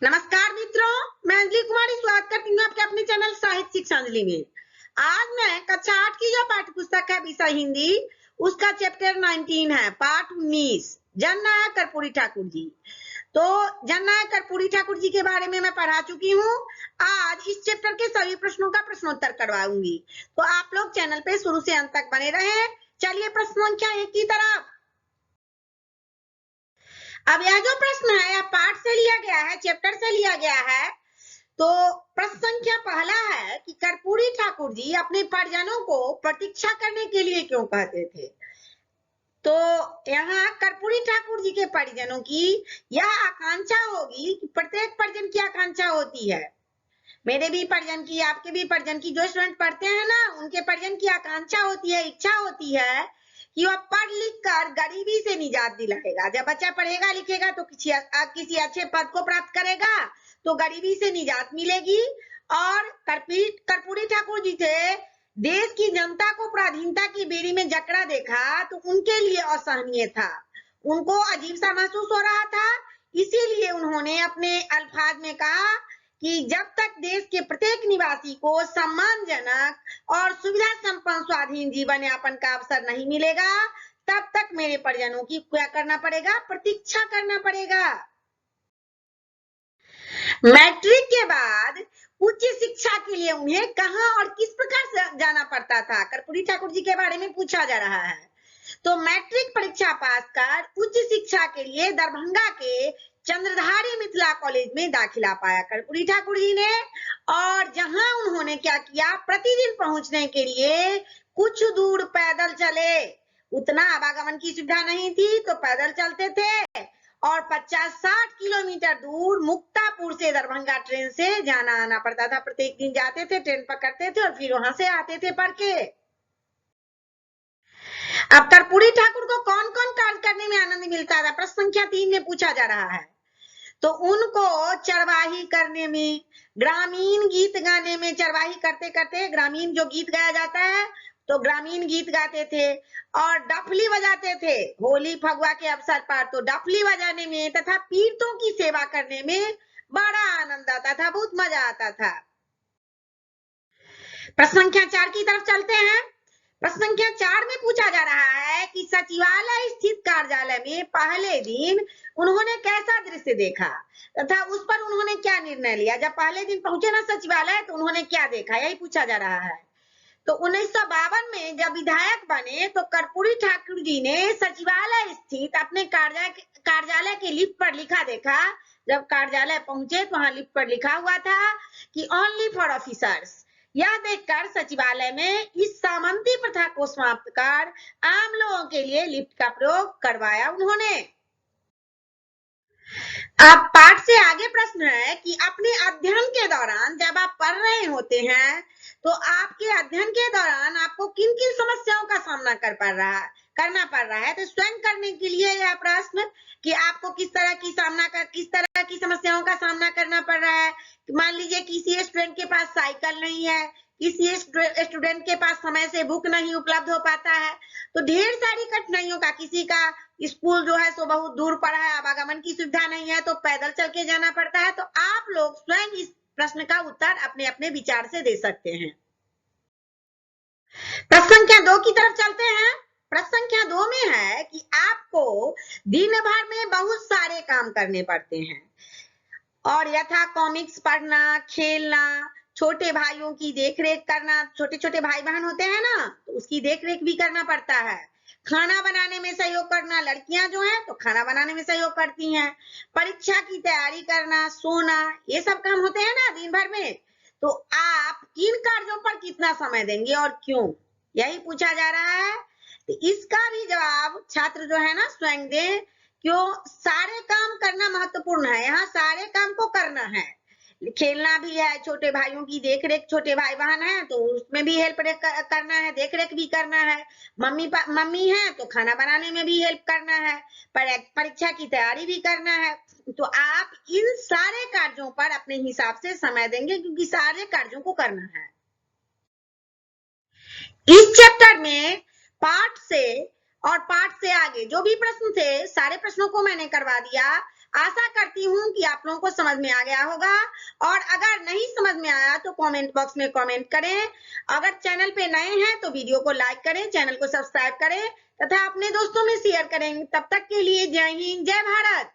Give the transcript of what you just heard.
नमस्कार मित्रों, मैं अंजलि कुमारी स्वागत करती हूँ आपके अपने चैनल साहित्य शिक्षा अंजलि में। आज मैं कक्षा 8 की जो पाठ्य पुस्तक है विषय हिंदी, उसका चैप्टर 19 है, पाठ 19, जननायक कर्पूरी ठाकुर जी। तो जननायक कर्पूरी ठाकुर जी के बारे में मैं पढ़ा चुकी हूँ। आज इस चैप्टर के सभी प्रश्नों का प्रश्नोत्तर करवाऊंगी, तो आप लोग चैनल पे शुरू से अंत तक बने रहे। चलिए प्रश्न संख्या 1 की तरफ। अब यह जो प्रश्न है यह पाठ से लिया गया है, चैप्टर से लिया गया है। तो प्रश्न संख्या पहला है कि कर्पूरी ठाकुर जी अपने परिजनों को प्रतीक्षा करने के लिए क्यों कहते थे। तो यहाँ कर्पूरी ठाकुर जी के परिजनों की यह आकांक्षा होगी कि प्रत्येक परिजन की आकांक्षा होती है, मेरे भी परिजन की, आपके भी परिजन की, जो स्टूडेंट पढ़ते हैं ना उनके परिजन की आकांक्षा होती है, इच्छा होती है कि वह पढ़ लिख कर गरीबी से निजात दिलाएगा। जब बच्चा पढ़ेगा लिखेगा तो किसी अच्छे पद को प्राप्त करेगा तो गरीबी से निजात मिलेगी। और कर्पूरी ठाकुर जी थे, देश की जनता को पराधीनता की बेड़ी में जकड़ा देखा तो उनके लिए असहनीय था, उनको अजीब सा महसूस हो रहा था। इसीलिए उन्होंने अपने अल्फाज में कहा कि जब तक देश के प्रत्येक निवासी को सम्मानजनक और सुविधा संपन्न स्वाधीन जीवन यापन का अवसर नहीं मिलेगा, तब तक मेरे परिजनों की क्या करना पड़ेगा, प्रतीक्षा करना पड़ेगा। मैट्रिक के बाद उच्च शिक्षा के लिए उन्हें कहां और किस प्रकार से जाना पड़ता था, कर्पूरी ठाकुर जी के बारे में पूछा जा रहा है। तो मैट्रिक परीक्षा पास कर उच्च शिक्षा के लिए दरभंगा के चंद्रधारी मिथिला कॉलेज में दाखिला पाया कर्पूरी ठाकुर जी ने। और जहां उन्होंने क्या किया, प्रतिदिन पहुंचने के लिए कुछ दूर पैदल चले, उतना आवागमन की सुविधा नहीं थी तो पैदल चलते थे। और 50-60 किलोमीटर दूर मुक्तापुर से दरभंगा ट्रेन से जाना आना पड़ता था, प्रत्येक दिन जाते थे, ट्रेन पकड़ते थे और फिर वहां से आते थे पढ़ के। अब कर्पूरी ठाकुर को कौन कौन कार्य करने में आनंद मिलता था, प्रश्न संख्या 3 में पूछा जा रहा है। तो उनको चरवाही करने में, ग्रामीण गीत गाने में, चरवाही करते करते ग्रामीण जो गीत गाया जाता है तो ग्रामीण गीत गाते थे, और डफली बजाते थे होली फगुआ के अवसर पर, तो डफली बजाने में तथा पीरतों की सेवा करने में बड़ा आनंद आता था, बहुत मजा आता था। प्रश्न संख्या 4 की तरफ चलते हैं। प्रश्न संख्या 4 में पूछा जा रहा है कि सचिवालय स्थित कार्यालय में पहले दिन उन्होंने कैसा दृश्य देखा तथा उस पर उन्होंने क्या निर्णय लिया। जब पहले दिन पहुंचे ना सचिवालय तो उन्होंने क्या देखा, यही पूछा जा रहा है। तो 1952 में जब विधायक बने तो कर्पूरी ठाकुर जी ने सचिवालय स्थित अपने कार्यालय के लिफ्ट पर लिखा देखा। जब कार्यालय पहुंचे तो वहां लिफ्ट पर लिखा हुआ था कि ओनली फॉर ऑफिसर्स। यह देखकर सचिवालय में इस सामंती प्रथा को समाप्त कर आम लोगों के लिए लिफ्ट का प्रयोग करवाया उन्होंने। अब पाठ से आगे प्रश्न है कि अपने अध्ययन के दौरान जब आप पढ़ रहे होते हैं तो आपके अध्ययन के दौरान आपको किन किन समस्याओं का सामना करना पड़ रहा है। तो स्वयं करने के लिए यह प्रश्न कि आपको किस तरह की समस्याओं का सामना करना पड़ रहा है। मान लीजिए किसी स्टूडेंट के पास साइकिल नहीं है, किसी स्टूडेंट के पास समय से बुक नहीं उपलब्ध हो पाता है, तो ढेर सारी कठिनाइयों का, किसी का स्कूल जो है सो बहुत दूर पड़ा है, आवागमन की सुविधा नहीं है तो पैदल चल के जाना पड़ता है। तो आप लोग स्वयं इस प्रश्न का उत्तर अपने अपने विचार से दे सकते हैं। प्रश्न संख्या 2 की तरफ चलते हैं। प्रश्न संख्या 2 में है कि आपको दिन भर में बहुत सारे काम करने पड़ते हैं और यथा कॉमिक्स पढ़ना, खेलना, छोटे भाइयों की देखरेख करना, छोटे छोटे भाई बहन होते हैं ना तो उसकी देखरेख भी करना पड़ता है, खाना बनाने में सहयोग करना, लड़कियां जो हैं तो खाना बनाने में सहयोग करती हैं, परीक्षा की तैयारी करना, सोना, ये सब काम होते हैं ना दिन भर में। तो आप इन कार्यों पर कितना समय देंगे और क्यों, यही पूछा जा रहा है। तो इसका भी जवाब छात्र जो है ना स्वयं दें। क्यों, सारे काम करना महत्वपूर्ण है, यहाँ सारे काम को करना है, खेलना भी है, छोटे भाइयों की देखरेख, छोटे भाई बहन है तो उसमें भी हेल्प करना है, देखरेख भी करना है, मम्मी है तो खाना बनाने में भी हेल्प करना है, परीक्षा की तैयारी भी करना है। तो आप इन सारे कार्यों पर अपने हिसाब से समय देंगे क्योंकि सारे कार्यों को करना है। इस चैप्टर में पाठ से और पाठ से आगे जो भी प्रश्न थे सारे प्रश्नों को मैंने करवा दिया। आशा करती हूँ कि आप लोगों को समझ में आ गया होगा, और अगर नहीं समझ में आया तो कमेंट बॉक्स में कमेंट करें। अगर चैनल पे नए हैं तो वीडियो को लाइक करें, चैनल को सब्सक्राइब करें तथा अपने दोस्तों में शेयर करें। तब तक के लिए जय हिंद, जय भारत।